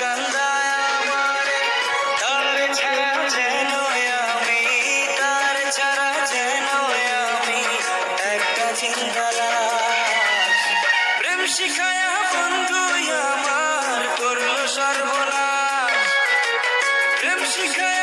কান্দায় আমারে, তার ছাড়া যেন আমি, তার ছাড়া যেন আমি একটা জিন্দা লাশ। প্রেম শিখায়া বন্ধু আমার করলো সর্বনাশ, প্রেম শিখায়া